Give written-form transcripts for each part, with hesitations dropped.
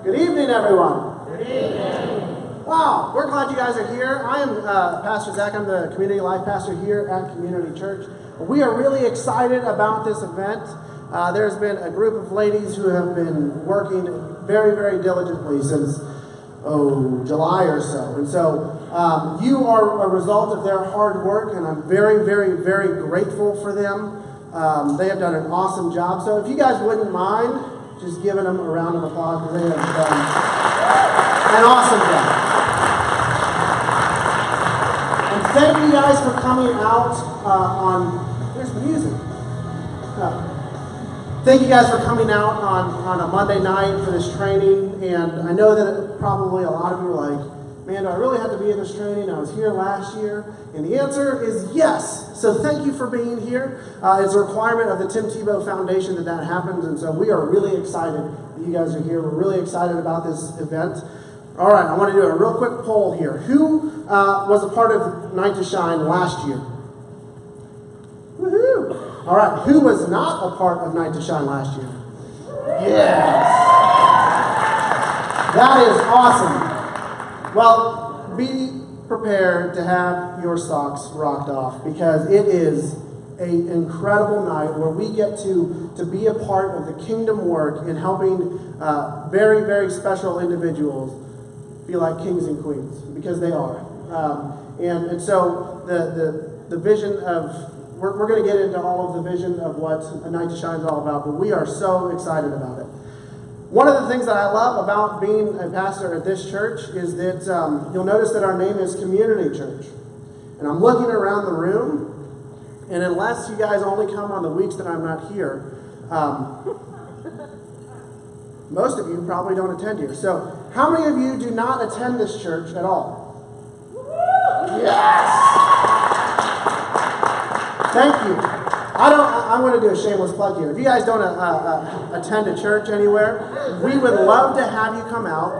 Good evening, everyone. Good evening. Wow, we're glad you guys are here. I am Pastor Zach. I'm the community life pastor here at Community Church. We are really excited about this event. There's been a group of ladies who have been working very, very diligently since, July or so. And so you are a result of their hard work, and I'm very, very, very grateful for them. They have done an awesome job. So if you guys wouldn't mind just giving them a round of applause, because they have done an awesome job. And thank you guys for coming out there's the music. Thank you guys for coming out on a Monday night for this training. And I know that probably a lot of you are like, man, do I really have to be in this training? I was here last year. And the answer is yes. So thank you for being here. It's a requirement of the Tim Tebow Foundation that happens. And so we are really excited that you guys are here. We're really excited about this event. All right, I want to do a real quick poll here. Who was a part of Night to Shine last year? Woohoo! All right, who was not a part of Night to Shine last year? Yes! That is awesome. Well, be prepared to have your socks rocked off, because it is an incredible night where we get to be a part of the kingdom work in helping very, very special individuals be like kings and queens, because they are. And so the vision of, we're going to get into all of the vision of what A Night to Shine is all about, but we are so excited about it. One of the things that I love about being a pastor at this church is that you'll notice that our name is Community Church. And I'm looking around the room, and unless you guys only come on the weeks that I'm not here, most of you probably don't attend here. So how many of you do not attend this church at all? Yes! Thank you. I'm going to do a shameless plug here. If you guys don't attend a church anywhere, we would love to have you come out.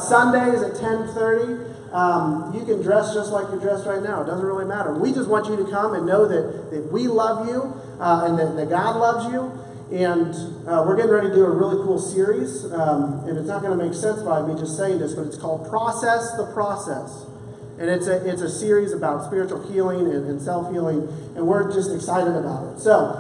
Sundays at 10:30. You can dress just like you're dressed right now. It doesn't really matter. We just want you to come and know that we love you and that God loves you. And we're getting ready to do a really cool series. And it's not going to make sense by me just saying this, but it's called Process the Process. And it's a series about spiritual healing and self-healing, and we're just excited about it. So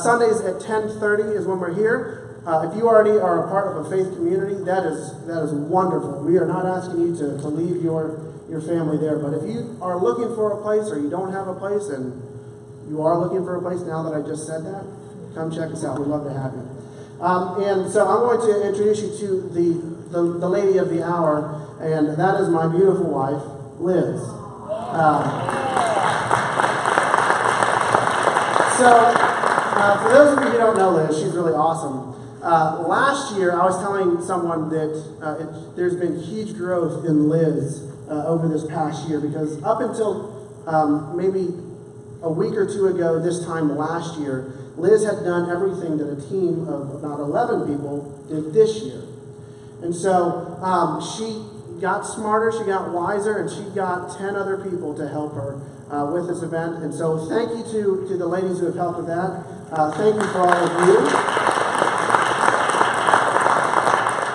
Sundays at 10:30 is when we're here. If you already are a part of a faith community, that is wonderful. We are not asking you to leave your family there. But if you are looking for a place, or you don't have a place, and you are looking for a place now that I just said that, come check us out. We'd love to have you. And so I'm going to introduce you to the lady of the hour, and that is my beautiful wife, Liz. For those of you who don't know Liz, she's really awesome. Last year, I was telling someone that there's been huge growth in Liz over this past year, because up until maybe a week or two ago, this time last year, Liz had done everything that a team of about 11 people did this year. And so she got smarter, she got wiser, and she got 10 other people to help her with this event. And so thank you to the ladies who have helped with that. Thank you for all of you.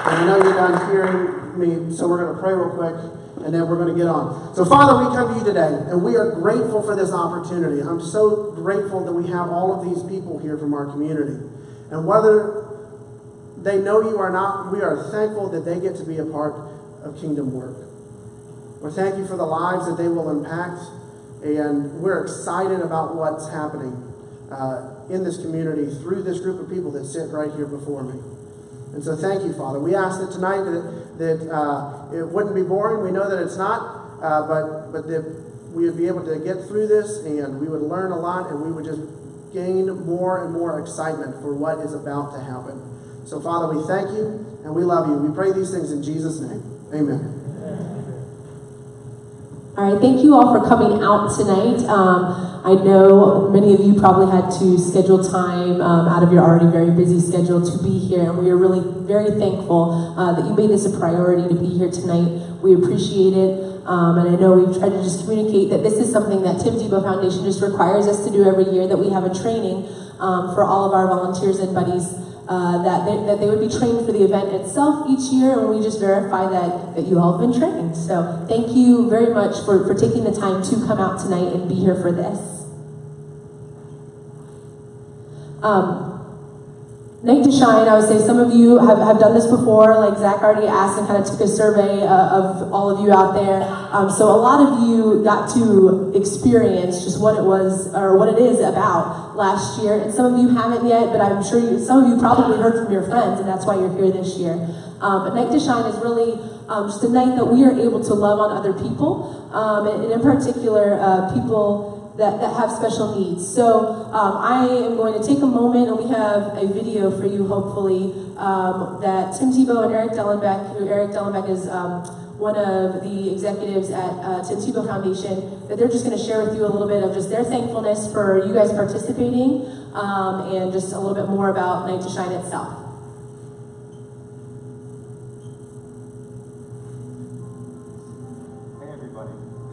And I know you're done hearing me, so we're going to pray real quick, and then we're going to get on. So Father, we come to you today, and we are grateful for this opportunity. I'm so grateful that we have all of these people here from our community. And whether they know you or not, we are thankful that they get to be a part of kingdom work. We thank you for the lives that they will impact, and we're excited about what's happening in this community through this group of people that sit right here before me. And so thank you, Father. We ask that tonight that it wouldn't be boring. We know that it's not, but that we would be able to get through this, and we would learn a lot, and we would just gain more and more excitement for what is about to happen. So Father, we thank you, and we love you. We pray these things in Jesus' name. Amen. All right, thank you all for coming out tonight. I know many of you probably had to schedule time out of your already very busy schedule to be here, and we are really very thankful that you made this a priority to be here tonight. We appreciate it, and I know we've tried to just communicate that this is something that Tim Tebow Foundation just requires us to do every year, that we have a training for all of our volunteers and buddies that they would be trained for the event itself each year, and we just verify that you all have been trained. So thank you very much for taking the time to come out tonight and be here for this. Night to Shine, I would say some of you have done this before, like Zach already asked and kind of took a survey of all of you out there. So a lot of you got to experience just what it was, or what it is about last year, and some of you haven't yet, but I'm sure some of you probably heard from your friends, and that's why you're here this year. But Night to Shine is really just a night that we are able to love on other people, and in particular, people that have special needs. So I am going to take a moment, and we have a video for you, hopefully, that Tim Tebow and Eric Dellenbeck, who Eric Dellenbeck is one of the executives at Tim Tebow Foundation, that they're just going to share with you a little bit of just their thankfulness for you guys participating, and just a little bit more about Night to Shine itself.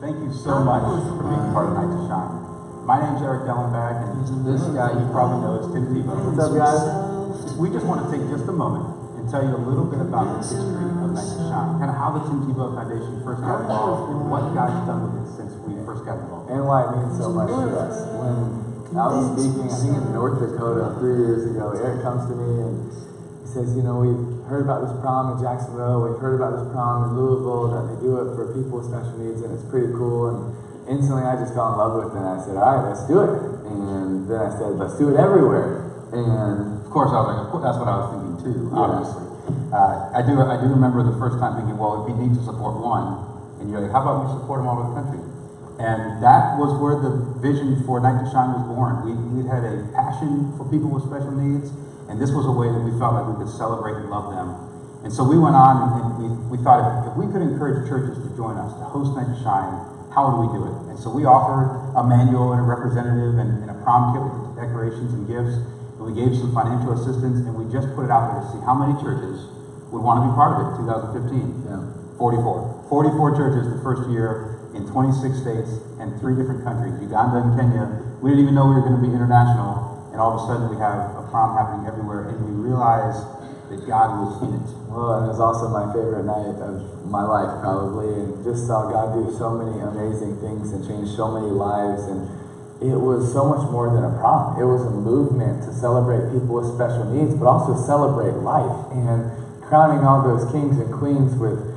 Thank you so much for being part of Night to Shine. My name's Eric Dellenbeck, and this guy you probably know is Tim Tebow. What's up, guys? We just want to take just a moment and tell you a little bit about the history of Night to Shine, kind of how the Tim Tebow Foundation first got involved and what God's done with it since we first got involved. And why it means so much to us. When I was speaking, I think in North Dakota 3 years ago, Eric comes to me and he says, you know, we've heard about this prom in Jacksonville, we've heard about this prom in Louisville, that they do it for people with special needs, and it's pretty cool. And instantly I just fell in love with it, and I said, all right, let's do it. And then I said, let's do it everywhere. And of course, I was like, of course, that's what I was thinking too, obviously. I do remember the first time thinking, well, if we need to support one, and you're like, how about we support them all over the country? And that was where the vision for Night to Shine was born. We had a passion for people with special needs, and this was a way that we felt like we could celebrate and love them. And so we went on and we thought if we could encourage churches to join us, to host Night to Shine, how would we do it? And so we offered a manual and a representative and a prom kit with decorations and gifts, and we gave some financial assistance, and we just put it out there to see how many churches would want to be part of it in 2015. yeah. 44 churches the first year in 26 states and 3 different countries, Uganda and Kenya. We didn't even know we were going to be international, and all of a sudden we have a prom happening everywhere, and we realized that God was in it. Well, and it was also my favorite night of my life, probably, and just saw God do so many amazing things and change so many lives. And it was so much more than a prom. It was a movement to celebrate people with special needs, but also celebrate life, and crowning all those kings and queens with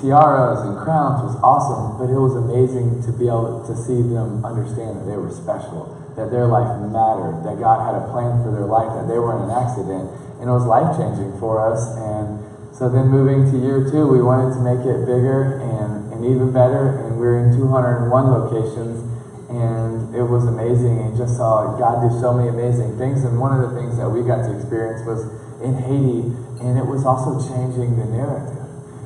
tiaras and crowns was awesome, but it was amazing to be able to see them understand that they were special, that their life mattered, that God had a plan for their life, that they weren't an accident, and it was life-changing for us. And so then moving to year 2, we wanted to make it bigger and even better, and we're in 201 locations, and it was amazing, and just saw God do so many amazing things. And one of the things that we got to experience was in Haiti, and it was also changing the narrative.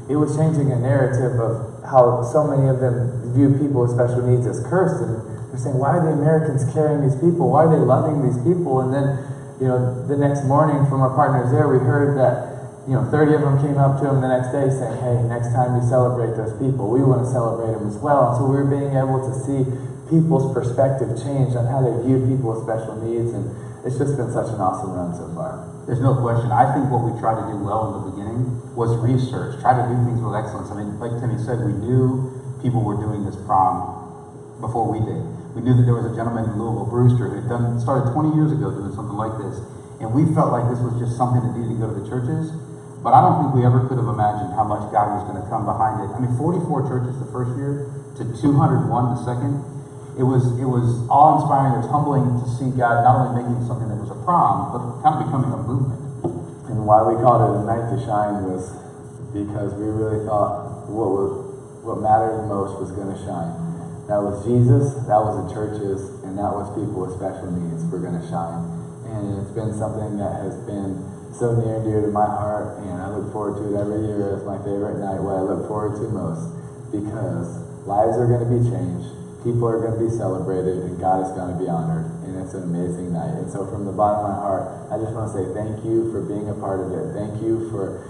It was changing a narrative of how so many of them view people with special needs as cursed, and they're saying, why are the Americans carrying these people? Why are they loving these people? And then, the next morning from our partners there, we heard that, 30 of them came up to him the next day saying, hey, next time you celebrate those people, we want to celebrate them as well. And so we were being able to see people's perspective change on how they view people with special needs, and it's just been such an awesome run so far. There's no question. I think what we tried to do well in the beginning was research, try to do things with excellence. I mean, like Timmy said, we knew people were doing this prom before we did. We knew that there was a gentleman in Louisville, Brewster, who had started 20 years ago doing something like this. And we felt like this was just something that needed to go to the churches. But I don't think we ever could have imagined how much God was going to come behind it. I mean, 44 churches the first year to 201 the second. It was awe-inspiring. It was humbling to see God not only making something that was a prom, but kind of becoming a movement. And why we called it a Night to Shine was because we really thought what mattered most was going to shine. That was Jesus, that was the churches, and that was people with special needs were going to shine. And it's been something that has been so near and dear to my heart, and I look forward to it every year as my favorite night, what I look forward to most, because lives are going to be changed. People are going to be celebrated, and God is going to be honored, and it's an amazing night. And so from the bottom of my heart, I just want to say thank you for being a part of it. Thank you for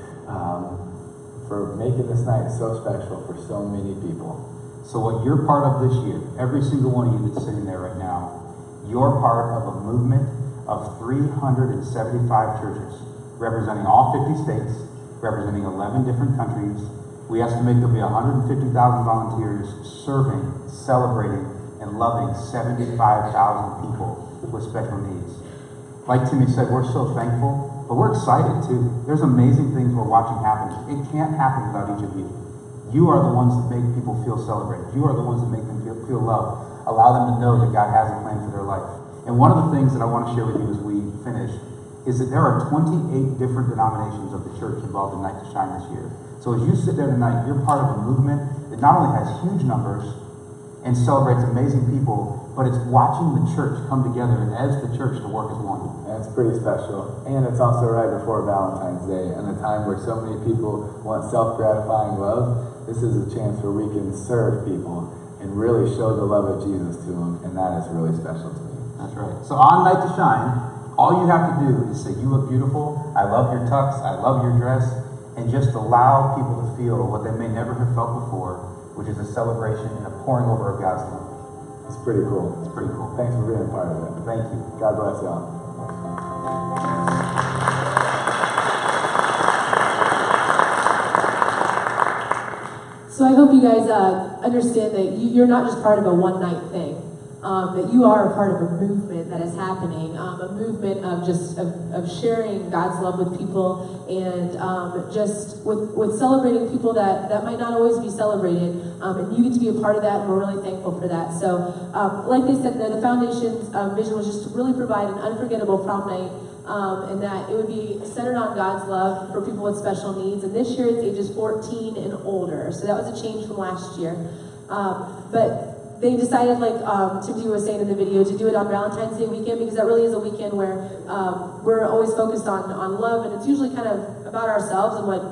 making this night so special for so many people. So what you're part of this year, every single one of you that's sitting there right now, you're part of a movement of 375 churches, representing all 50 states, representing 11 different countries. We estimate there'll be 150,000 volunteers serving, celebrating, and loving 75,000 people with special needs. Like Timmy said, we're so thankful, but we're excited too. There's amazing things we're watching happen. It can't happen without each of you. You are the ones that make people feel celebrated. You are the ones that make them feel loved. Allow them to know that God has a plan for their life. And one of the things that I want to share with you as we finish is that there are 28 different denominations of the church involved in Night to Shine this year. So as you sit there tonight, you're part of a movement that not only has huge numbers and celebrates amazing people, but it's watching the church come together, and as the church, to work as one. And it's pretty special. And it's also right before Valentine's Day, and a time where so many people want self-gratifying love. This is a chance where we can serve people and really show the love of Jesus to them, and that is really special to me. That's right. So on Night to Shine, all you have to do is say, "You look beautiful, I love your tux, I love your dress," and just allow people to feel what they may never have felt before, which is a celebration and a pouring over of God's love. It's pretty cool. It's pretty cool. Thanks for being a part of it. Thank you. God bless y'all. So I hope you guys understand that you're not just part of a one-night thing, that you are a part of a movement that is happening, a movement of just of sharing God's love with people, and just with celebrating people that might not always be celebrated, and you get to be a part of that, and we're really thankful for that. So like they said, the Foundation's vision was just to really provide an unforgettable prom night, and that it would be centered on God's love for people with special needs. And this year it's ages 14 and older, so that was a change from last year. But they decided, like Timothy was saying in the video, to do it on Valentine's Day weekend, because that really is a weekend where we're always focused on love, and it's usually kind of about ourselves and what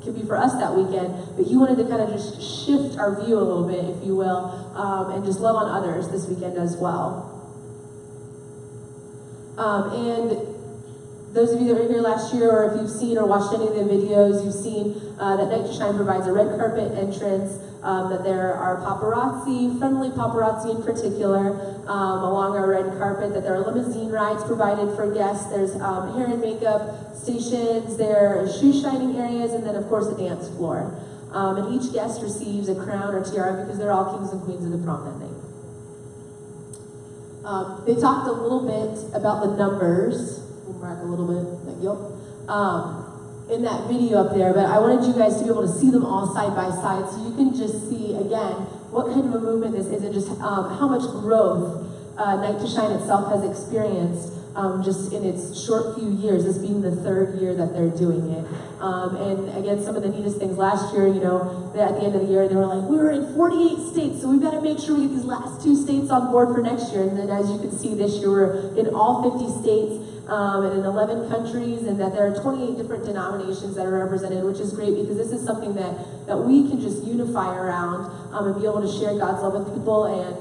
could be for us that weekend. But you wanted to kind of just shift our view a little bit, if you will, and just love on others this weekend as well. And those of you that were here last year, or if you've seen or watched any of the videos, you've seen that Night to Shine provides a red carpet entrance, that there are paparazzi, friendly paparazzi in particular, along our red carpet, that there are limousine rides provided for guests, there's hair and makeup stations, there are shoe shining areas, and then of course the dance floor. And each guest receives a crown or tiara because they're all kings and queens of the prom that night. They talked a little bit about the numbers. We'll mark a little bit, like, yep. In that video up there, but I wanted you guys to be able to see them all side by side, so you can just see, again, what kind of a movement this is, and just how much growth Night to Shine itself has experienced just in its short few years, this being the third year that they're doing it. And again, some of the neatest things last year, you know, at the end of the year, they were like, we were in 48 states, so we've got to make sure we get these last 2 states on board for next year. And then as you can see, this year we're in all 50 states, and in 11 countries, and that there are 28 different denominations that are represented, which is great, because this is something that we can just unify around, and be able to share God's love with people, and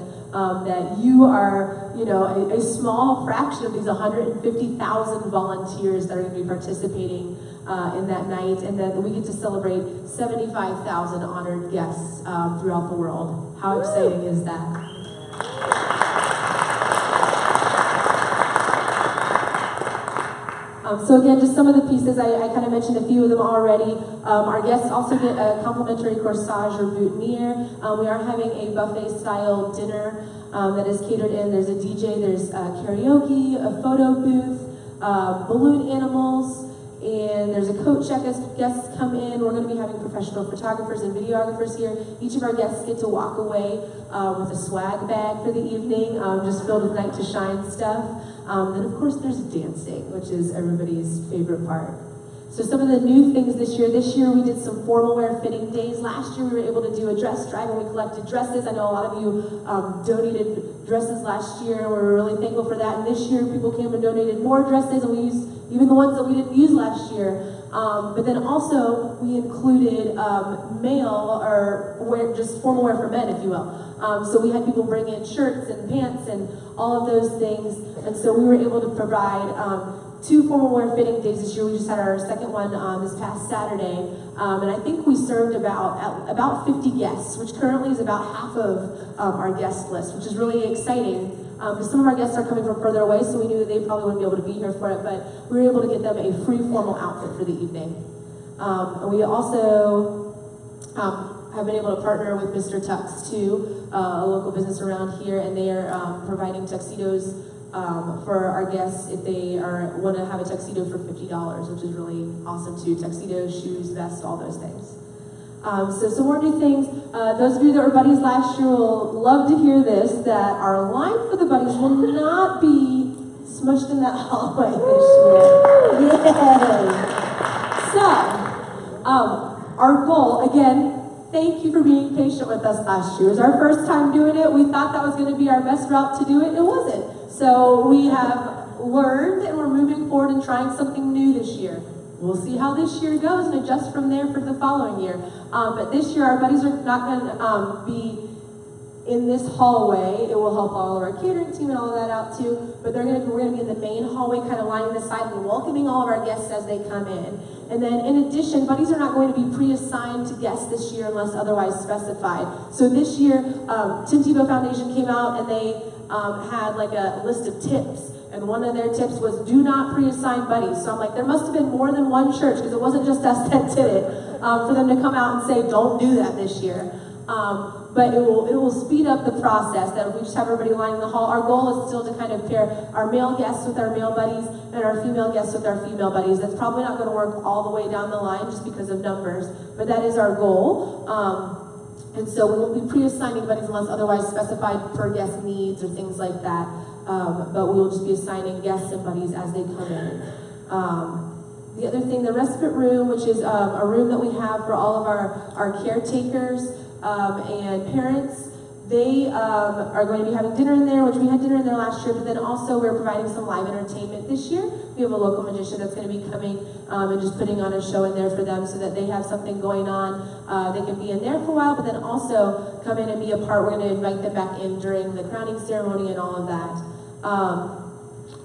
that you are, you know, a small fraction of these 150,000 volunteers that are going to be participating in that night, and that we get to celebrate 75,000 honored guests throughout the world. How exciting is that? So again, just some of the pieces, I kind of mentioned a few of them already. Our guests also get a complimentary corsage or boutonniere. We are having a buffet-style dinner that is catered in. There's a DJ, there's karaoke, a photo booth, balloon animals, and there's a coat check as guests come in. We're going to be having professional photographers and videographers here. Each of our guests get to walk away with a swag bag for the evening, just filled with Night to Shine stuff. Then of course there's dancing, which is everybody's favorite part. So some of the new things this year we did some formal wear fitting days. Last year we were able to do a dress drive, and we collected dresses. I know a lot of you donated dresses last year, and we were really thankful for that. And this year people came and donated more dresses, and we used even the ones that we didn't use last year. But then also we included male, or just formal wear for men, if you will. So we had people bring in shirts and pants and all of those things, and so we were able to provide 2 formal wear fitting days this year. We just had our second one this past Saturday, and I think we served about 50 guests, which currently is about half of our guest list, which is really exciting. Because some of our guests are coming from further away, so we knew that they probably wouldn't be able to be here for it, but we were able to get them a free formal outfit for the evening. And we also have been able to partner with Mr. Tux too, a local business around here, and they are providing tuxedos for our guests if they want to have a tuxedo for $50, which is really awesome too. Tuxedos, shoes, vests, all those things. So some more new things. Those of you that were buddies last year will love to hear this, that our line for the buddies will not be smushed in that hallway this year. Yay! So, our goal, again, thank you for being patient with us last year. It was our first time doing it. We thought that was going to be our best route to do it. It wasn't. So we have learned and we're moving forward and trying something new this year. We'll see how this year goes and adjust from there for the following year. But this year, our buddies are not going to be in this hallway. It will help all of our catering team and all of that out too. But we're going to be in the main hallway, kind of lining the side and welcoming all of our guests as they come in. And then in addition, buddies are not going to be pre-assigned to guests this year unless otherwise specified. So this year, Tim Tebow Foundation came out and they had like a list of tips. And one of their tips was do not pre-assign buddies. So I'm like, there must have been more than one church, because it wasn't just us that did it, for them to come out and say, don't do that this year. But it will speed up the process, that we just have everybody lining the hall. Our goal is still to kind of pair our male guests with our male buddies and our female guests with our female buddies. That's probably not going to work all the way down the line just because of numbers, but that is our goal. And so we won't be pre-assigning buddies unless otherwise specified per guest needs or things like that. But we will just be assigning guests and buddies as they come in. The other thing, the respite room, which is a room that we have for all of our caretakers and parents, they are going to be having dinner in there, which we had dinner in there last year, but then also we're providing some live entertainment this year. We have a local magician that's going to be coming and just putting on a show in there for them so that they have something going on. They can be in there for a while, but then also come in and be a part. We're going to invite them back in during the crowning ceremony and all of that.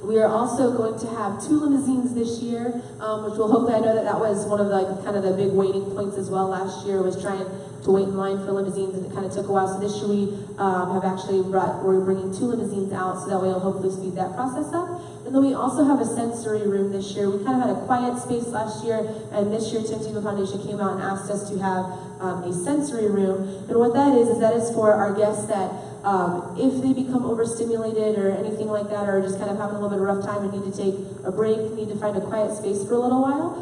We are also going to have 2 limousines this year, which will hopefully, I know that was one of the kind of the big waiting points as well last year, was trying to wait in line for limousines, and it kind of took a while. So this year we we're bringing 2 limousines out, so that way it'll hopefully speed that process up. And then we also have a sensory room this year. We kind of had a quiet space last year, and this year Tim Tebow Foundation came out and asked us to have a sensory room. And what that is for our guests that if they become overstimulated or anything like that, or just kind of having a little bit of a rough time and need to take a break, need to find a quiet space for a little while,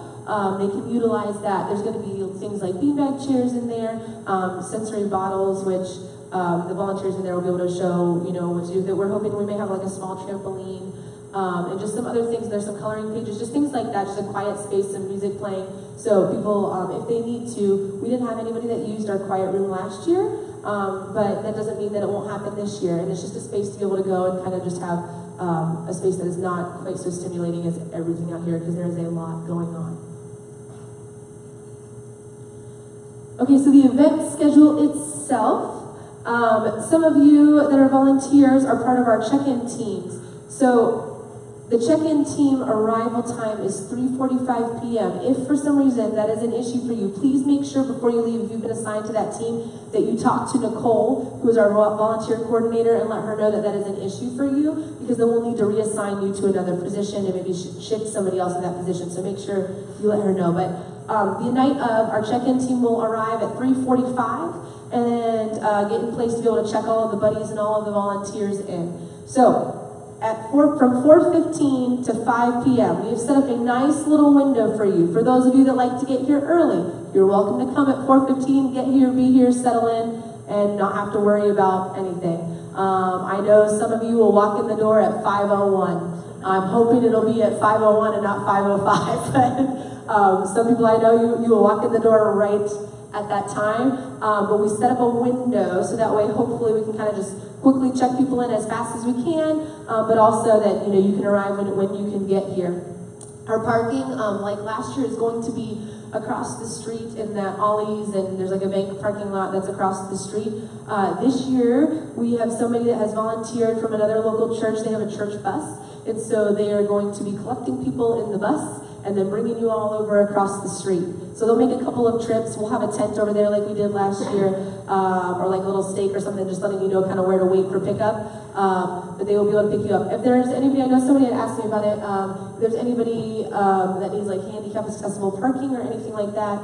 they can utilize that. There's going to be things like beanbag chairs in there, sensory bottles, which the volunteers in there will be able to show, what to do. That we're hoping we may have like a small trampoline, and just some other things. There's some coloring pages, just things like that, just a quiet space, some music playing. So people, if they need to, we didn't have anybody that used our quiet room last year, but that doesn't mean that it won't happen this year. And it's just a space to be able to go and kind of just have a space that is not quite so stimulating as everything out here, because there is a lot going on. Okay, so the event schedule itself, some of you that are volunteers are part of our check-in teams. So the check-in team arrival time is 3:45 p.m. If for some reason that is an issue for you, please make sure before you leave, if you've been assigned to that team, that you talk to Nicole, who is our volunteer coordinator, and let her know that that is an issue for you, because then we'll need to reassign you to another position and maybe shift somebody else in that position. So make sure you let her know. But the night of, our check-in team will arrive at 3:45 and get in place to be able to check all of the buddies and all of the volunteers in. So from 4:15 to 5 p.m., we have set up a nice little window for you. For those of you that like to get here early, you're welcome to come at 4:15, get here, be here, settle in, and not have to worry about anything. I know some of you will walk in the door at 5:01. I'm hoping it'll be at 5:01 and not 5:05, but some people I know, you will walk in the door right at that time, but we set up a window so that way hopefully we can kind of just quickly check people in as fast as we can, but also that you can arrive when you can get here. Our parking, like last year, is going to be across the street in the Ollie's, and there's like a bank parking lot that's across the street. This year, we have somebody that has volunteered from another local church. They have a church bus, and so they are going to be collecting people in the bus and then bringing you all over across the street. So they'll make a couple of trips. We'll have a tent over there like we did last year, or like a little stake or something, just letting you know kind of where to wait for pickup. But they will be able to pick you up. If there's anybody, I know somebody had asked me about it, if there's anybody that needs like handicap accessible parking or anything like that,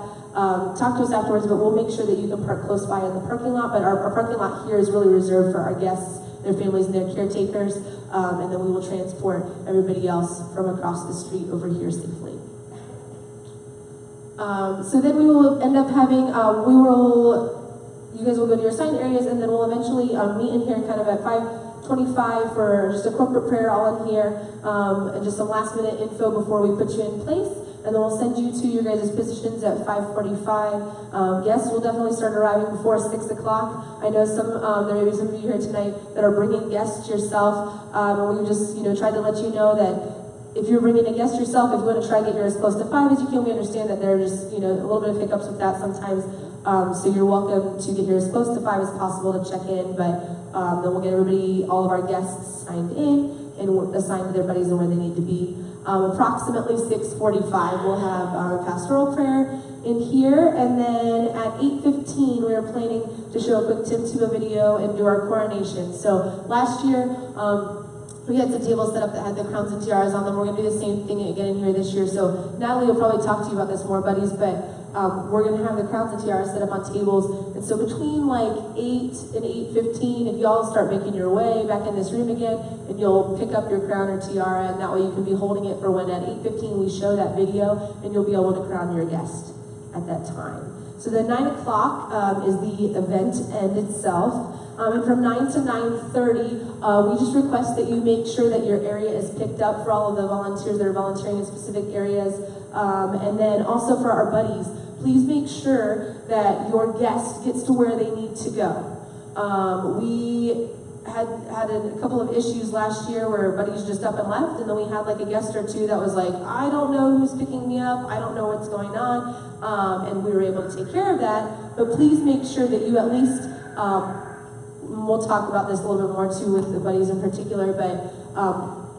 talk to us afterwards, but we'll make sure that you can park close by in the parking lot. But our parking lot here is really reserved for our guests, their families, and their caretakers, and then we will transport everybody else from across the street over here safely. So then we will end up having, you guys will go to your assigned areas, and then we'll eventually meet in here kind of at 5:25 for just a corporate prayer all in here, and just some last minute info before we put you in place. And then we'll send you to your guys' positions at 5:45. Guests will definitely start arriving before 6 o'clock. I know there may be some of you here tonight that are bringing guests yourself, and we just, tried to let you know that if you're bringing a guest yourself, if you want to try to get here as close to 5 as you can, we understand that there are just, a little bit of hiccups with that sometimes. So you're welcome to get here as close to 5 as possible to check in, but then we'll get all of our guests signed in and assigned to their buddies and where they need to be. Approximately 6:45, we'll have our pastoral prayer in here, and then at 8:15, we are planning to show a quick Tim Tebow video and do our coronation. So last year, we had some tables set up that had the crowns and tiaras on them. We're going to do the same thing again in here this year. So Natalie will probably talk to you about this more, buddies, but we're going to have the crowns and tiaras set up on tables. And so between like 8 and 8:15, if y'all start making your way back in this room again, and you'll pick up your crown or tiara, and that way you can be holding it for when at 8:15 we show that video, and you'll be able to crown your guest at that time. So then 9 o'clock is the event end itself. And from 9 to 9:30, we just request that you make sure that your area is picked up for all of the volunteers that are volunteering in specific areas. And then also for our buddies, please make sure that your guest gets to where they need to go. We had a couple of issues last year where buddies just up and left, and then we had like a guest or two that was like, I don't know who's picking me up, I don't know what's going on, and we were able to take care of that. But please make sure that you at least, we'll talk about this a little bit more too with the buddies in particular, but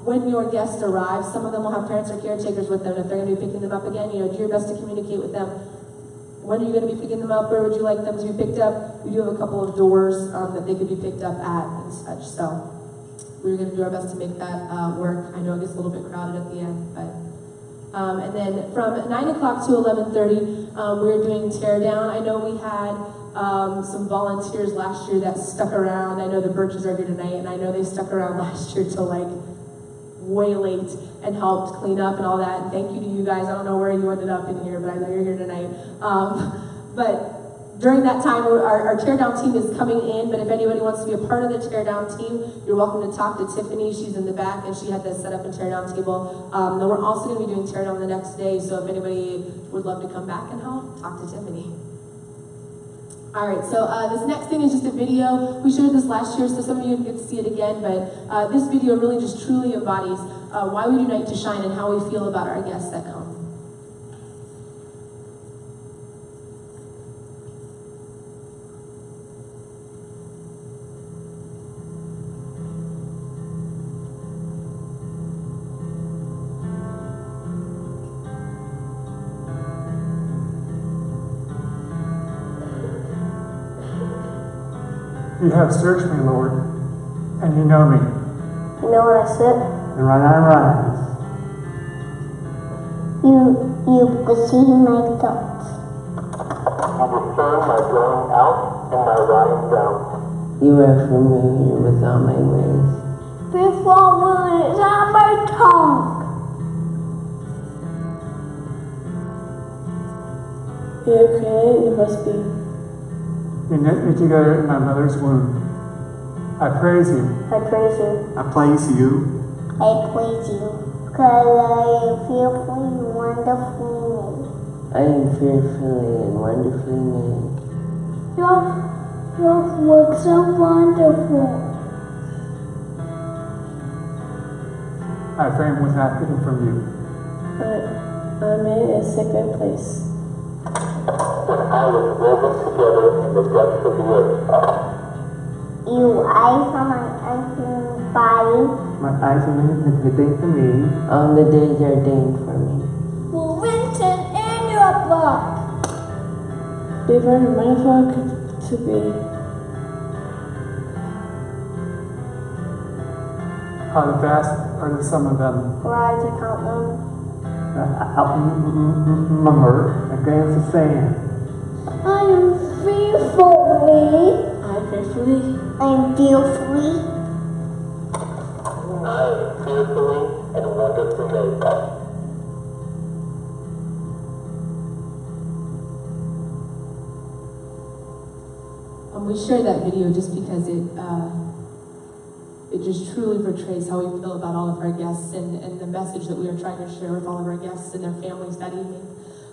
when your guests arrive, some of them will have parents or caretakers with them. If they're going to be picking them up again, do your best to communicate with them. When are you going to be picking them up? Where would you like them to be picked up? We do have a couple of doors that they could be picked up at and such. So we're going to do our best to make that work. I know it gets a little bit crowded at the end, but and then from 9 o'clock to 11:30, we're doing tear down. I know we had some volunteers last year that stuck around. I know the Birches are here tonight, and I know they stuck around last year till like way late and helped clean up and all that. And thank you to you guys. I don't know where you ended up in here, but I know you're here tonight. But during that time, our teardown team is coming in, but if anybody wants to be a part of the teardown team, you're welcome to talk to Tiffany. She's in the back, and she had this set up a teardown table. Then we're also going to be doing teardown the next day, so if anybody would love to come back and help, talk to Tiffany. All right, so this next thing is just a video. We showed this last year, so some of you get to see it again, but this video really just truly embodies why we do Night to Shine and how we feel about our guests that come. You have searched me, Lord, and you know me. You know what I said? And when I rise, you perceive my thoughts. You discern my going out and my lying down. You are familiar with all my ways. Before words on my tongue. You're created, you must be. you knit me together in my mother's womb. I praise you. I praise you. I praise you. I praise you. Because I am fearfully, wonderfully made. I am fearfully and wonderfully made. Your works are wonderful. I frame without hidden from you. I'm in a sacred place. When I was woven together in the depths of the earth. You eyes on my unseen body. My eyes are ordained for me. On the days ordained for me. Were written in your book. be very mindful to be. How fast are some of them? Try to count them. Outnumber against the sand. I am fearfully. I faithfully. I am fearfully. I am fearfully and wonderfully made. We share that video just because it just truly portrays how we feel about all of our guests and the message that we are trying to share with all of our guests and their families that evening.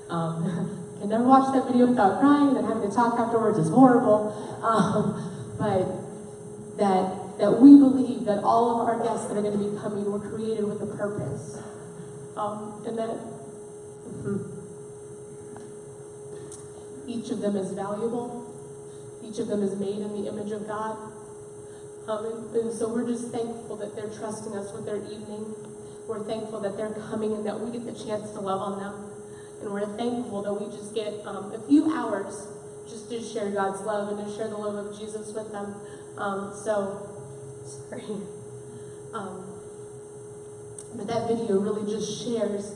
Can never watch that video without crying, and having to talk afterwards is horrible. But that we believe that all of our guests that are going to be coming were created with a purpose. And that each of them is valuable. Each of them is made in the image of God. And so we're just thankful that they're trusting us with their evening. We're thankful that they're coming and that we get the chance to love on them. And we're thankful that we just get a few hours just to share God's love and to share the love of Jesus with them. But that video really just shares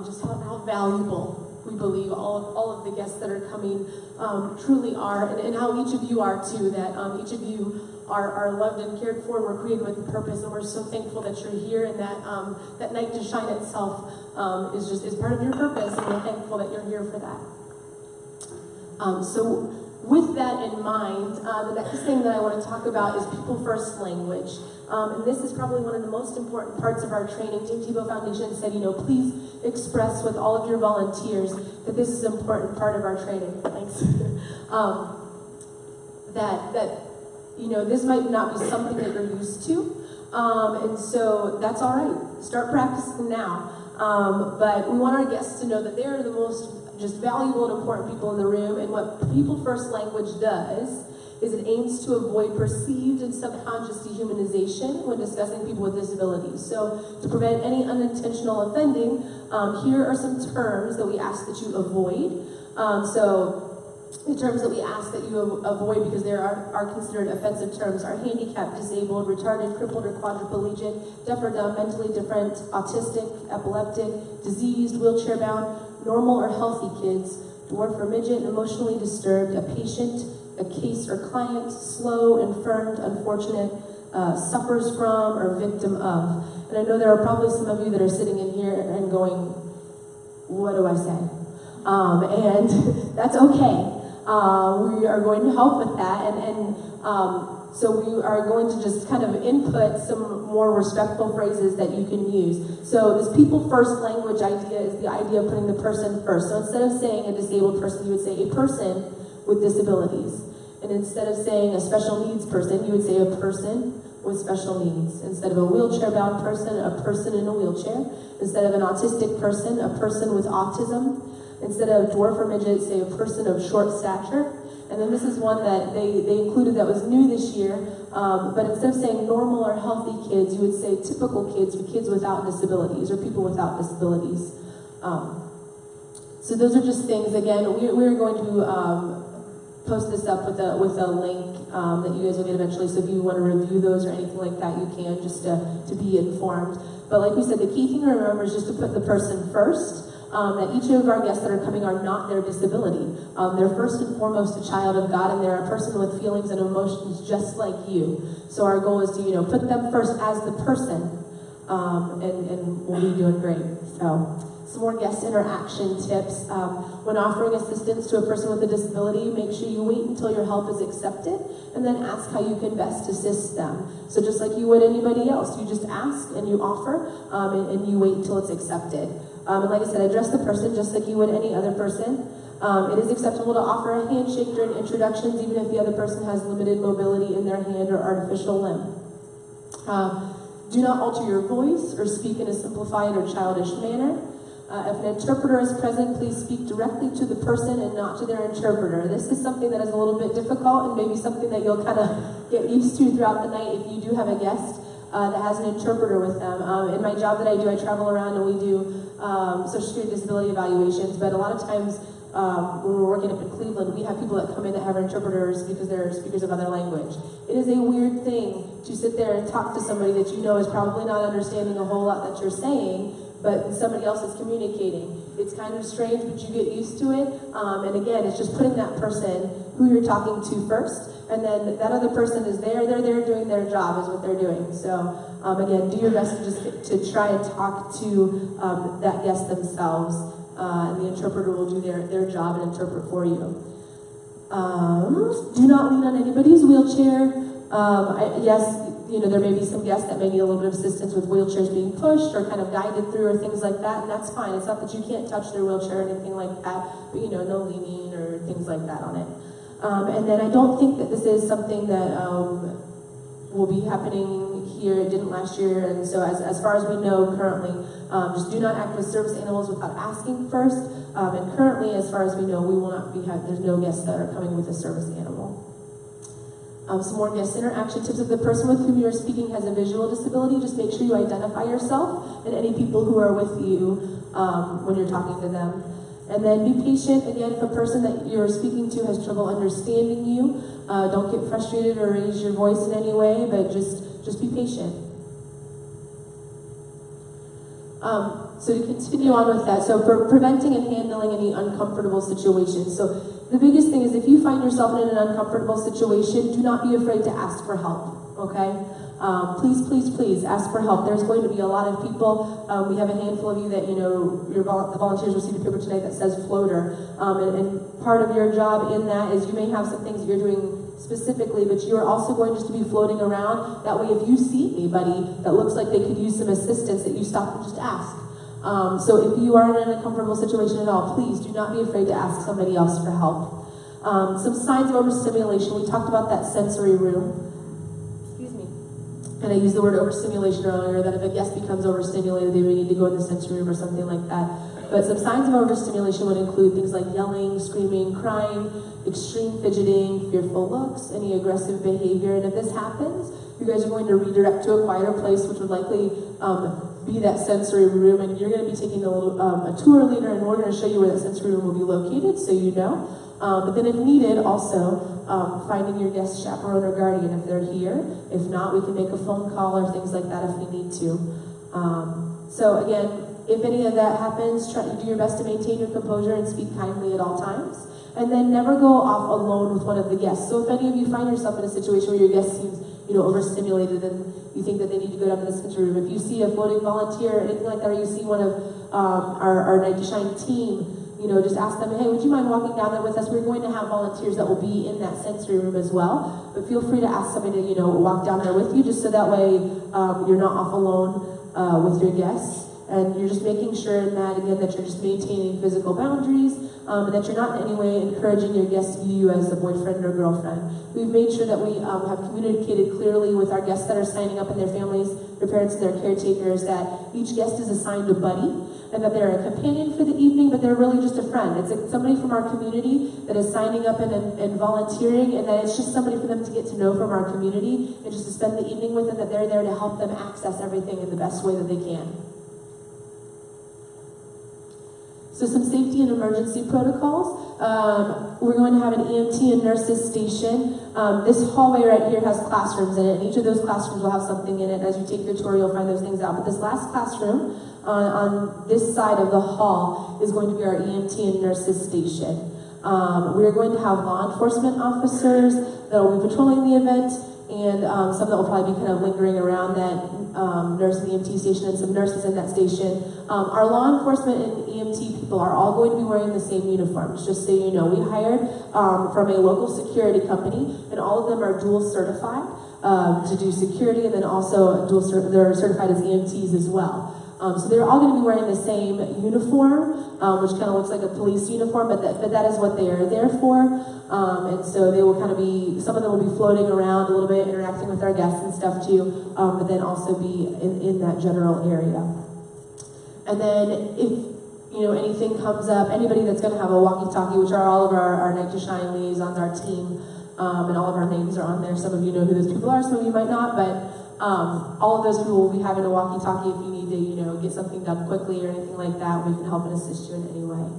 just how valuable we believe all of the guests that are coming truly are, and how each of you are too, that each of you are loved and cared for, and we're created with a purpose, and we're so thankful that you're here, and that that night to shine itself is part of your purpose, and we're thankful that you're here for that. So with that in mind, the next thing that I want to talk about is people first language. And this is probably one of the most important parts of our training. Tim Tebow Foundation said, please express with all of your volunteers that this is an important part of our training. Thanks. This might not be something that you're used to. And so that's all right. Start practicing now. But we want our guests to know that they are the most just valuable and important people in the room. And what people first language does is it aims to avoid perceived and subconscious dehumanization when discussing people with disabilities. So to prevent any unintentional offending, here are some terms that we ask that you avoid. So the terms that we ask that you avoid, because there are considered offensive terms, are handicapped, disabled, retarded, crippled, or quadriplegic, deaf or dumb, mentally different, autistic, epileptic, diseased, wheelchair-bound, normal or healthy kids, dwarf or midget, emotionally disturbed, a patient, a case or client, slow, infirmed, unfortunate, suffers from, or victim of. And I know there are probably some of you that are sitting in here and going, what do I say? And that's okay. We are going to help with that, so we are going to just kind of input some more respectful phrases that you can use. So this people first language idea is the idea of putting the person first. So instead of saying a disabled person, you would say a person with disabilities. And instead of saying a special needs person, you would say a person with special needs. Instead of a wheelchair-bound person, a person in a wheelchair. Instead of an autistic person, a person with autism. Instead of dwarf or midget, say a person of short stature. And then this is one that they included that was new this year. But instead of saying normal or healthy kids, you would say typical kids, or kids without disabilities, or people without disabilities. So those are just things. Again, we're going to post this up with a link that you guys will get eventually. So if you want to review those or anything like that, you can, just to be informed. But like we said, the key thing to remember is just to put the person first. That each of our guests that are coming are not their disability. They're first and foremost a child of God, and they're a person with feelings and emotions just like you. So our goal is to, put them first as the person, and we'll be doing great. So some more guest interaction tips. When offering assistance to a person with a disability, make sure you wait until your help is accepted, and then ask how you can best assist them. So just like you would anybody else, you just ask and you offer, and you wait until it's accepted. And like I said, address the person just like you would any other person. It is acceptable to offer a handshake during introductions, even if the other person has limited mobility in their hand or artificial limb. Do not alter your voice or speak in a simplified or childish manner. If an interpreter is present, please speak directly to the person and not to their interpreter. This is something that is a little bit difficult, and maybe something that you'll kind of get used to throughout the night if you do have a guest that has an interpreter with them. In my job that I do, I travel around and we do Social Security disability evaluations, but a lot of times when we're working up in Cleveland, we have people that come in that have interpreters because they're speakers of other language. It is a weird thing to sit there and talk to somebody that you know is probably not understanding a whole lot that you're saying, but somebody else is communicating. It's kind of strange, but you get used to it. And again, it's just putting that person who you're talking to first, and then that other person is there, they're there doing their job is what they're doing. So again, do your best to try and talk to that guest themselves, and the interpreter will do their job and interpret for you. Do not lean on anybody's wheelchair. Yes, you know, there may be some guests that may need a little bit of assistance with wheelchairs being pushed or kind of guided through or things like that, and that's fine. It's not that you can't touch their wheelchair or anything like that, but you know, no leaning or things like that on it. And then I don't think that this is something that will be happening here. It didn't last year, and so as far as we know currently, just do not act with service animals without asking first. And currently, as far as we know, we will not be there's no guests that are coming with a service animal. Some more guest interaction tips. If the person with whom you're speaking has a visual disability, just make sure you identify yourself and any people who are with you when you're talking to them. And then be patient. Again, if a person that you're speaking to has trouble understanding you, don't get frustrated or raise your voice in any way, but just be patient. So to continue on with that, so for preventing and handling any uncomfortable situations. So the biggest thing is if you find yourself in an uncomfortable situation, do not be afraid to ask for help, okay? Please, please, please ask for help. There's going to be a lot of people. We have a handful of you that, you know, the volunteers received a paper tonight that says floater. And part of your job in that is you may have some things that you're doing specifically, but you are also going just to be floating around. That way, if you see anybody that looks like they could use some assistance, that you stop and just ask. So if you are in an uncomfortable situation at all, please do not be afraid to ask somebody else for help. Some signs of overstimulation. We talked about that sensory room. Excuse me. And I used the word overstimulation earlier, that if a guest becomes overstimulated, they may need to go in the sensory room or something like that. But some signs of overstimulation would include things like yelling, screaming, crying, extreme fidgeting, fearful looks, any aggressive behavior. And if this happens, you guys are going to redirect to a quieter place, which would likely be that sensory room, and you're going to be taking a tour leader, and we're going to show you where that sensory room will be located, so you know. But then if needed, also finding your guest chaperone or guardian if they're here. If not, we can make a phone call or things like that if we need to. So again, if any of that happens, try to do your best to maintain your composure and speak kindly at all times. And then never go off alone with one of the guests. So if any of you find yourself in a situation where your guest seems, you know, overstimulated and you think that they need to go down to the sensory room, if you see a floating volunteer or anything like that, or you see one of our Night to Shine team, you know, just ask them, hey, would you mind walking down there with us? We're going to have volunteers that will be in that sensory room as well. But feel free to ask somebody to, you know, walk down there with you, just so that way you're not off alone with your guests. And you're just making sure in that, again, that you're just maintaining physical boundaries, and that you're not in any way encouraging your guests to view you as a boyfriend or girlfriend. We've made sure that we have communicated clearly with our guests that are signing up and their families, their parents and their caretakers, that each guest is assigned a buddy, and that they're a companion for the evening, but they're really just a friend. It's somebody from our community that is signing up and volunteering, and that it's just somebody for them to get to know from our community, and just to spend the evening with, and that they're there to help them access everything in the best way that they can. So some safety and emergency protocols. We're going to have an EMT and nurses station. This hallway right here has classrooms in it, and each of those classrooms will have something in it. As you take your tour, you'll find those things out. But this last classroom on this side of the hall is going to be our EMT and nurses station. We're going to have law enforcement officers that will be patrolling the event, and some that will probably be kind of lingering around that nurse and EMT station, and some nurses in that station. Our law enforcement and EMT people are all going to be wearing the same uniforms, just so you know. We hired from a local security company, and all of them are dual certified to do security, and then also they're certified as EMTs as well. So they're all going to be wearing the same uniform, which kind of looks like a police uniform, but that is what they are there for. And so they will kind of be, some of them will be floating around a little bit, interacting with our guests and stuff too, but then also be in that general area. And then if, you know, anything comes up, anybody that's going to have a walkie-talkie, which are all of our Night to Shine liaisons, our team, and all of our names are on there. Some of you know who those people are, some of you might not, but all of those people will be having a walkie-talkie if you need to, you know, get something done quickly or anything like that. We can help and assist you in any way.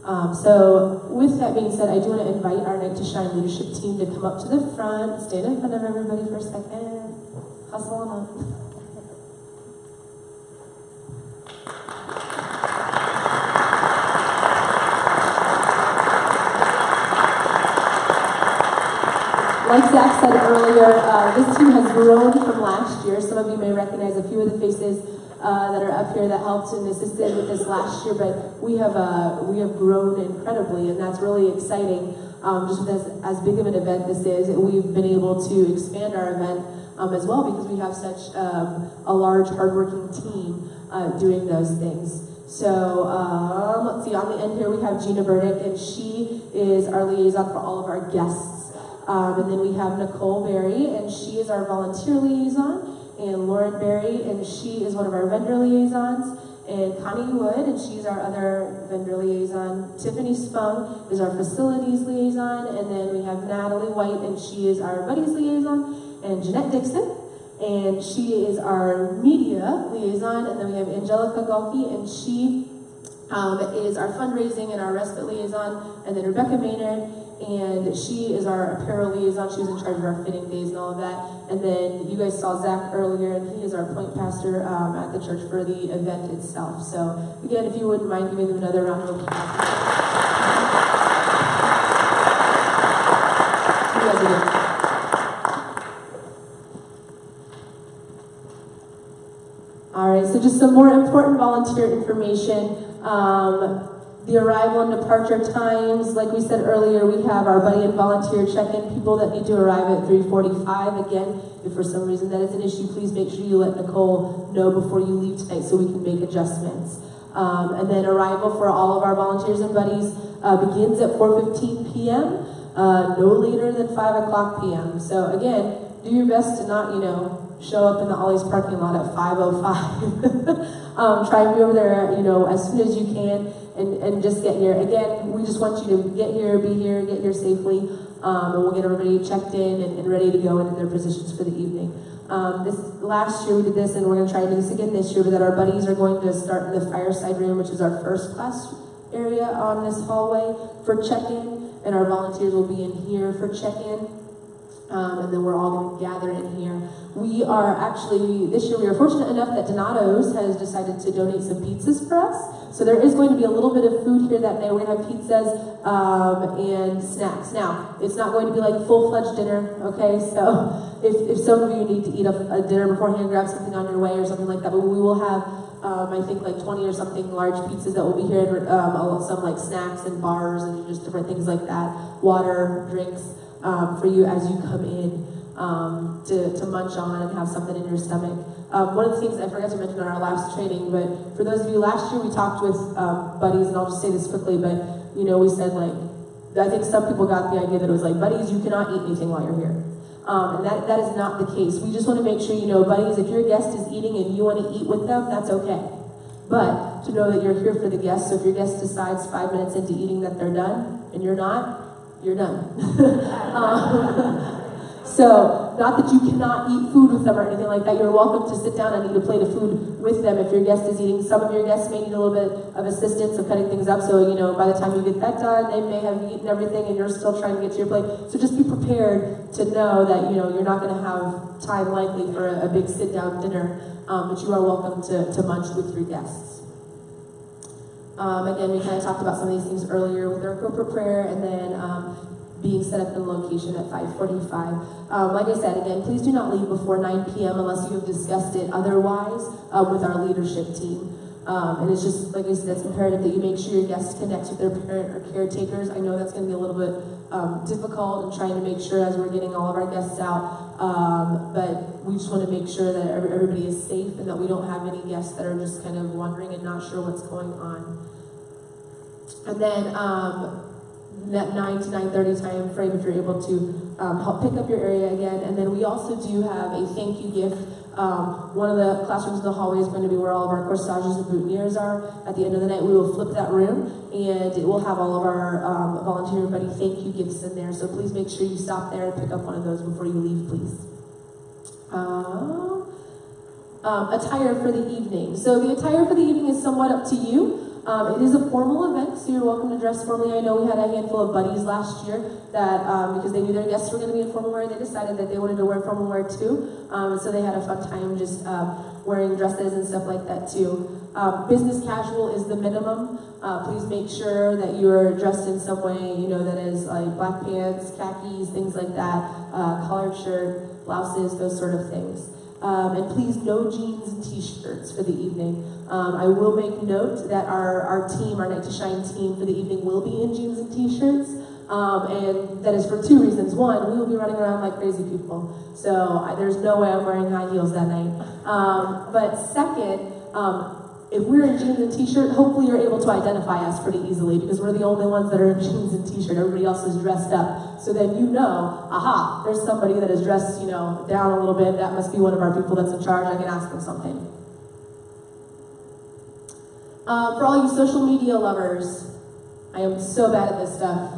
So with that being said, I do want to invite our Night to Shine leadership team to come up to the front, stand in front of everybody for a second, hustle on up. Like Zach said earlier, this team has grown from last year. Some of you may recognize a few of the faces that are up here that helped and assisted with this last year, but we have grown incredibly, and that's really exciting. Just with as big of an event this is, we've been able to expand our event as well because we have such a large, hardworking team doing those things. So let's see, on the end here we have Gina Burdick, and she is our liaison for all of our guests. And then we have Nicole Berry, and she is our volunteer liaison, and Lauren Berry, and she is one of our vendor liaisons, and Connie Wood, and she's our other vendor liaison. Tiffany Spung is our facilities liaison, and then we have Natalie White, and she is our buddies liaison, and Jeanette Dixon, and she is our media liaison, and then we have Angelica Galki, and she is our fundraising and our respite liaison, and then Rebecca Maynard, and she is our apparel liaison. She was in charge of our fitting days and all of that. And then you guys saw Zach earlier, and he is our point pastor at the church for the event itself. So again, if you wouldn't mind giving them another round of applause. All right, so just some more important volunteer information. The arrival and departure times, like we said earlier, we have our buddy and volunteer check-in people that need to arrive at 3:45. Again, if for some reason that is an issue, please make sure you let Nicole know before you leave tonight so we can make adjustments. And then arrival for all of our volunteers and buddies begins at 4:15 p.m., no later than 5 o'clock p.m. So again, do your best to not, show up in the Ollie's parking lot at 5:05. Try and be over there, as soon as you can, and just get here. Again, we just want you to get here safely, and we'll get everybody checked in and ready to go in their positions for the evening. This last year we did this, and we're going to try to do this again this year, but that our buddies are going to start in the fireside room, which is our first class area on this hallway for check-in, and our volunteers will be in here for check-in. And then we're all going to gather in here. We are actually, this year we are fortunate enough that Donato's has decided to donate some pizzas for us. So there is going to be a little bit of food here that day. We're going to have pizzas and snacks. Now, it's not going to be like full-fledged dinner, okay? So if some of you need to eat a dinner beforehand, grab something on your way or something like that. But we will have, I think, like 20 or something large pizzas that will be here, some like snacks and bars and just different things like that, water, drinks. For you as you come in to munch on and have something in your stomach. One of the things I forgot to mention on our last training, but for those of you last year we talked with buddies, and I'll just say this quickly, but we said I think some people got the idea that it was like, buddies, you cannot eat anything while you're here. And that is not the case. We just want to make sure buddies, if your guest is eating and you want to eat with them, that's okay. But to know that you're here for the guest, so if your guest decides 5 minutes into eating that they're done, and you're not, you're done. So, not that you cannot eat food with them or anything like that. You're welcome to sit down and eat a plate of food with them if your guest is eating. Some of your guests may need a little bit of assistance of cutting things up. So, by the time you get that done, they may have eaten everything and you're still trying to get to your plate. So just be prepared to know that, you're not going to have time likely for a big sit-down dinner. But you are welcome to munch with your guests. Again, we kind of talked about some of these things earlier with our corporate prayer, and then being set up in location at 5:45. Like I said, again, please do not leave before 9 p.m. unless you have discussed it otherwise with our leadership team. And it's just, like I said, it's imperative that you make sure your guests connect with their parent or caretakers. I know that's going to be a little bit difficult and trying to make sure as we're getting all of our guests out, but we just want to make sure that everybody is safe and that we don't have any guests that are just kind of wondering and not sure what's going on. And then that 9 to 9:30 time frame, if you're able to help pick up your area again. And then we also do have a thank you gift. One of the classrooms in the hallway is going to be where all of our corsages and boutonnieres are. At the end of the night, we will flip that room, and it will have all of our volunteer buddy thank you gifts in there. So please make sure you stop there and pick up one of those before you leave, please. Attire for the evening. So the attire for the evening is somewhat up to you. It is a formal event, so you're welcome to dress formally. I know we had a handful of buddies last year that, because they knew their guests were going to be in formal wear, they decided that they wanted to wear formal wear too. And so they had a fun time just wearing dresses and stuff like that too. Business casual is the minimum. Please make sure that you're dressed in some way, you know, that is like black pants, khakis, things like that, collared shirt, blouses, those sort of things. And please, no jeans and t-shirts for the evening. I will make note that our team, our Night to Shine team for the evening will be in jeans and t-shirts. And that is for two reasons. One, we will be running around like crazy people. So there's no way I'm wearing high heels that night. But second, if we're in jeans and t-shirt, hopefully you're able to identify us pretty easily because we're the only ones that are in jeans and t-shirt. Everybody else is dressed up. So then you know, aha, there's somebody that is dressed, you know, down a little bit. That must be one of our people that's in charge. I can ask them something. For all you social media lovers, I am so bad at this stuff.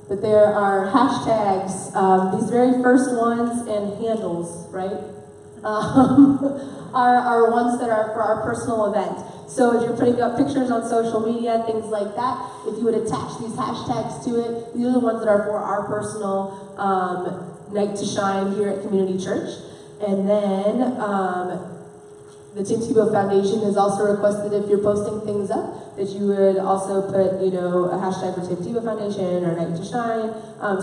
But there are hashtags, these very first ones and handles, right? Are ones that are for our personal event. So if you're putting up pictures on social media, things like that, if you would attach these hashtags to it, these are the ones that are for our personal Night to Shine here at Community Church. And then the Tim Tebow Foundation has also requested if you're posting things up, that you would also put, you know, a hashtag for Tim Tebow Foundation or Night to Shine.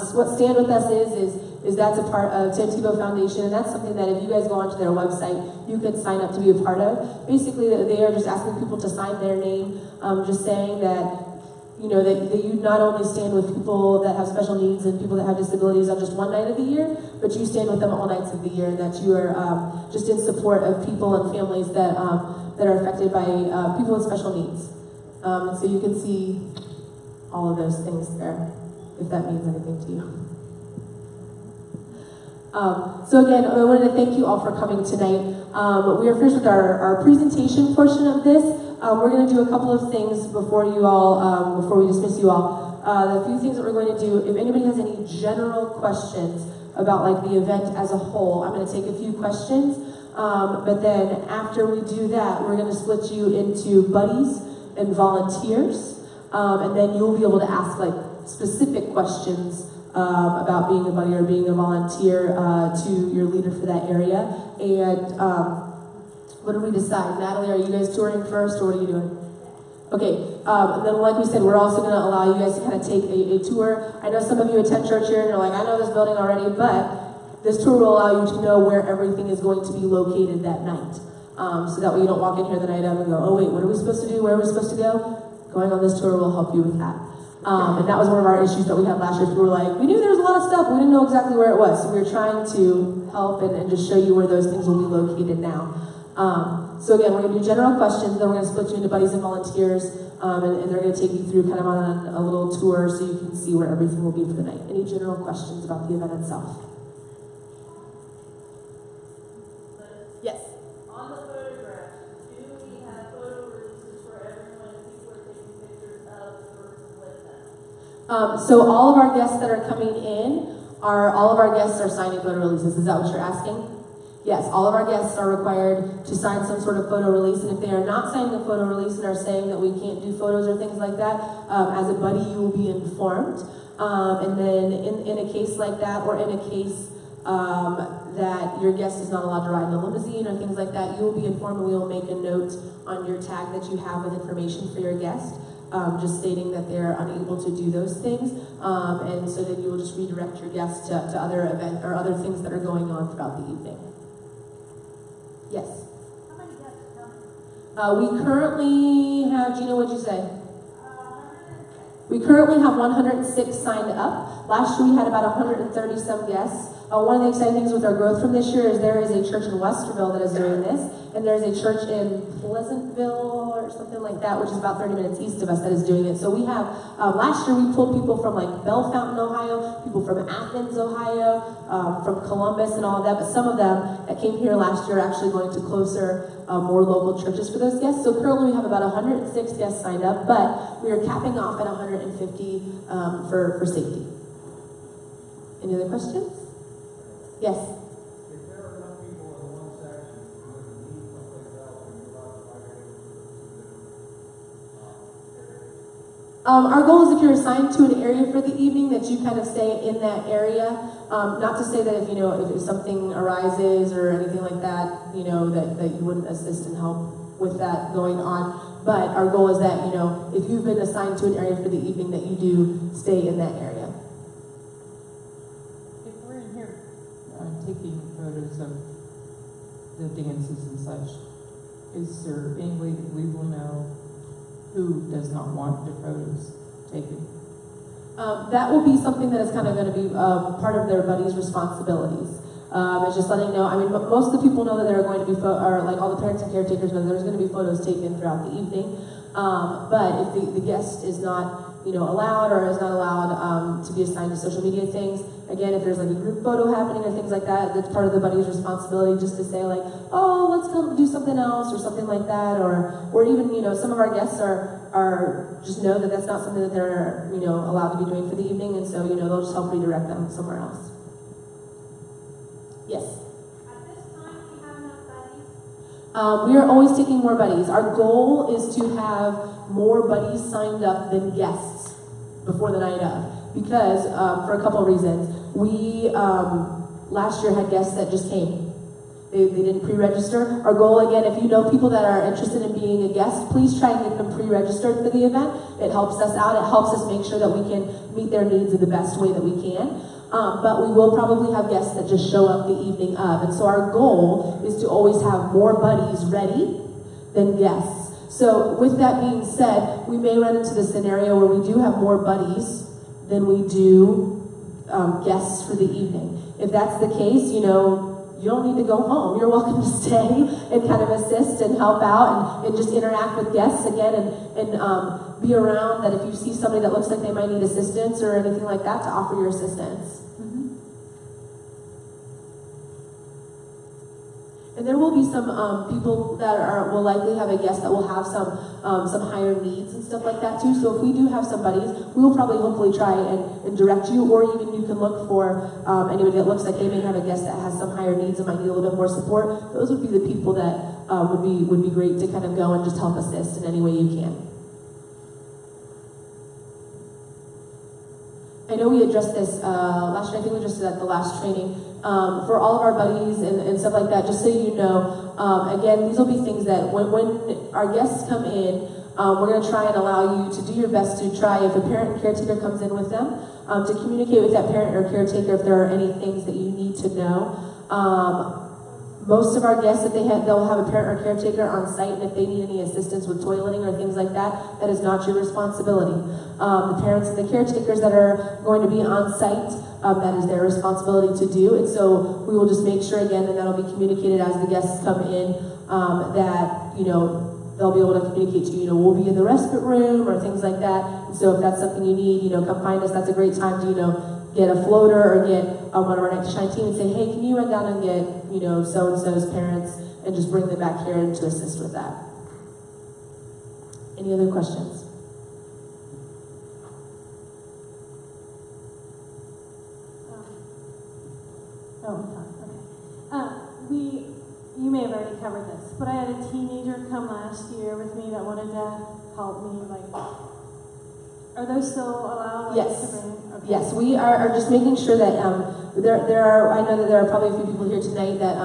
So what Stand With Us is that's a part of Tim Tebow Foundation, and that's something that if you guys go onto their website, you can sign up to be a part of. Basically, they are just asking people to sign their name, just saying that, you know, that you not only stand with people that have special needs and people that have disabilities on just one night of the year, but you stand with them all nights of the year, and that you are just in support of people and families that are affected by people with special needs. So you can see all of those things there, if that means anything to you. So again, I wanted to thank you all for coming tonight. We are finished with our presentation portion of this. We're going to do a couple of things before you all, before we dismiss you all. The few things that we're going to do, if anybody has any general questions about like the event as a whole, I'm going to take a few questions. But then after we do that, we're going to split you into buddies and volunteers. And then you'll be able to ask like specific questions about being a buddy or being a volunteer to your leader for that area. And what did we decide? Natalie, are you guys touring first, or what are you doing? Okay, and then like we said, we're also going to allow you guys to kind of take a tour. I know some of you attend church here and you're like, I know this building already, but this tour will allow you to know where everything is going to be located that night. So that way you don't walk in here the night of and go, oh wait, what are we supposed to do? Where are we supposed to go? Going on this tour will help you with that. And that was one of our issues that we had last year. We were like, we knew there was a lot of stuff, but we didn't know exactly where it was. So we were trying to help and just show you where those things will be located now. So again, we're going to do general questions, then we're going to split you into buddies and volunteers, and they're going to take you through kind of on a little tour so you can see where everything will be for the night. Any general questions about the event itself? Yes? On the photograph, do we have photo releases for everyone if people are taking pictures of versus with them? So all of our guests that are coming in, all of our guests are signing photo releases. Is that what you're asking? Yes, all of our guests are required to sign some sort of photo release, and if they are not signing a photo release and are saying that we can't do photos or things like that, as a buddy you will be informed. And then in a case like that, or in a case that your guest is not allowed to ride in a limousine or things like that, you will be informed, and we will make a note on your tag that you have with information for your guest, just stating that they're unable to do those things, and so then you will just redirect your guests to other events or other things that are going on throughout the evening. Yes? How many guests are coming? We currently have, Gina, what'd you say? We currently have 106 signed up. Last year we had about 130 some guests. One of the exciting things with our growth from this year is there is a church in Westerville that is doing this, and there's a church in Pleasantville or something like that, which is about 30 minutes east of us, that is doing it. So we have, last year we pulled people from like Bellefontaine, Ohio, people from Athens, Ohio, from Columbus and all of that, but some of them that came here last year are actually going to closer, more local churches for those guests. So currently we have about 106 guests signed up, but we are capping off at 150 for safety. Any other questions? Yes? If there are enough people in one section who need someplace else and you're allowed to migrate over to Our goal is if you're assigned to an area for the evening that you kind of stay in that area. Not to say that if, if something arises or anything like that, that you wouldn't assist and help with that going on. But our goal is that, if you've been assigned to an area for the evening, that you do stay in that area. If we're in here taking photos of the dances and such, is there any way that we will know who does not want their photos taken? That will be something that is kind of going to be part of their buddy's responsibilities. It's just letting know. I mean, most of the people know that there are going to be, or like all the parents and caretakers know that there's going to be photos taken throughout the evening. But if the guest is not, allowed or is not allowed to be assigned to social media things, again, if there's like a group photo happening or things like that, that's part of the buddy's responsibility just to say like, oh, let's come do something else or something like that, or even, some of our guests are just know that that's not something that they're, allowed to be doing for the evening, and so, they'll just help redirect them somewhere else. Yes? At this time, do you have enough buddies? We are always taking more buddies. Our goal is to have more buddies signed up than guests before the night of, because for a couple of reasons. We last year had guests that just came. They didn't pre-register. Our goal, again, if you know people that are interested in being a guest, please try and get them pre-registered for the event. It helps us out. It helps us make sure that we can meet their needs in the best way that we can. But we will probably have guests that just show up the evening of. And so our goal is to always have more buddies ready than guests. So with that being said, we may run into the scenario where we do have more buddies than we do guests for the evening. If that's the case, you don't need to go home. You're welcome to stay and kind of assist and help out and just interact with guests again and be around that if you see somebody that looks like they might need assistance or anything like that, to offer your assistance. And there will be some people that will likely have a guest that will have some higher needs and stuff like that too. So if we do have some buddies, we will probably hopefully try and direct you, or even you can look for anybody that looks like they may have a guest that has some higher needs and might need a little bit more support. Those would be the people that would be great to kind of go and just help assist in any way you can. I know we addressed this last year. I think we addressed it at the last training. For all of our buddies and stuff like that, just so you know, again, these will be things that when our guests come in, we're going to try and allow you to do your best to try, if a parent and caretaker comes in with them, to communicate with that parent or caretaker if there are any things that you need to know. Most of our guests, if they'll have a parent or caretaker on site, and if they need any assistance with toileting or things like that, that is not your responsibility. The parents and the caretakers that are going to be on site, that is their responsibility to do. And so we will just make sure, again, and that'll be communicated as the guests come in, that, they'll be able to communicate to you, we'll be in the respite room or things like that. And so if that's something you need, come find us. That's a great time to, get a floater or get one of our Night to Shine team and say, hey, can you run down and get, so-and-so's parents and just bring them back here to assist with that. Any other questions? You may have already covered this, but I had a teenager come last year with me that wanted to help me, are those still allowed? Yes. To bring? Okay. Yes, we are just making sure that there are, I know that there are probably a few people here tonight that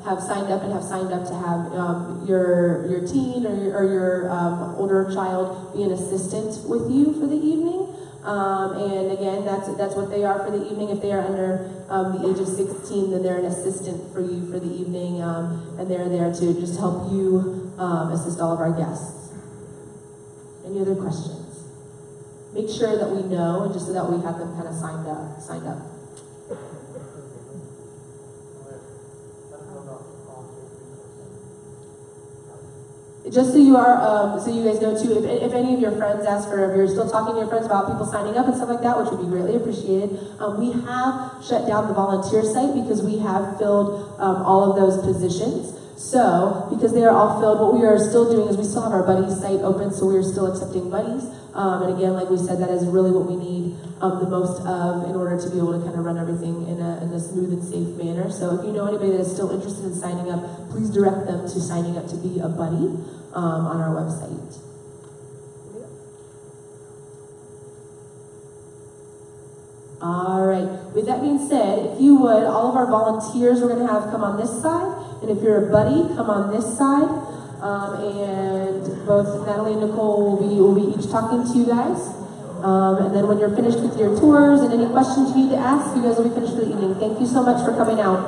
have signed up to have your teen or your older child be an assistant with you for the evening. And again, that's what they are for the evening. If they are under the age of 16, then they're an assistant for you for the evening, and they're there to just help you assist all of our guests. Any other questions? Make sure that we know, just so that we have them kind of signed up. Just so you are, so you guys know too, if any of your friends ask for, if you're still talking to your friends about people signing up and stuff like that, which would be greatly appreciated, we have shut down the volunteer site because we have filled all of those positions. So, because they are all filled, what we are still doing is we still have our buddies site open, so we are still accepting buddies. And again, like we said, that is really what we need the most of in order to be able to kind of run everything in a smooth and safe manner. So if you know anybody that is still interested in signing up, please direct them to signing up to be a buddy on our website. All right. With that being said, if you would, all of our volunteers we're going to have come on this side, and if you're a buddy, come on this side. And both Natalie and Nicole will be each talking to you guys. And then when you're finished with your tours and any questions you need to ask, you guys will be finished for the evening. Thank you so much for coming out.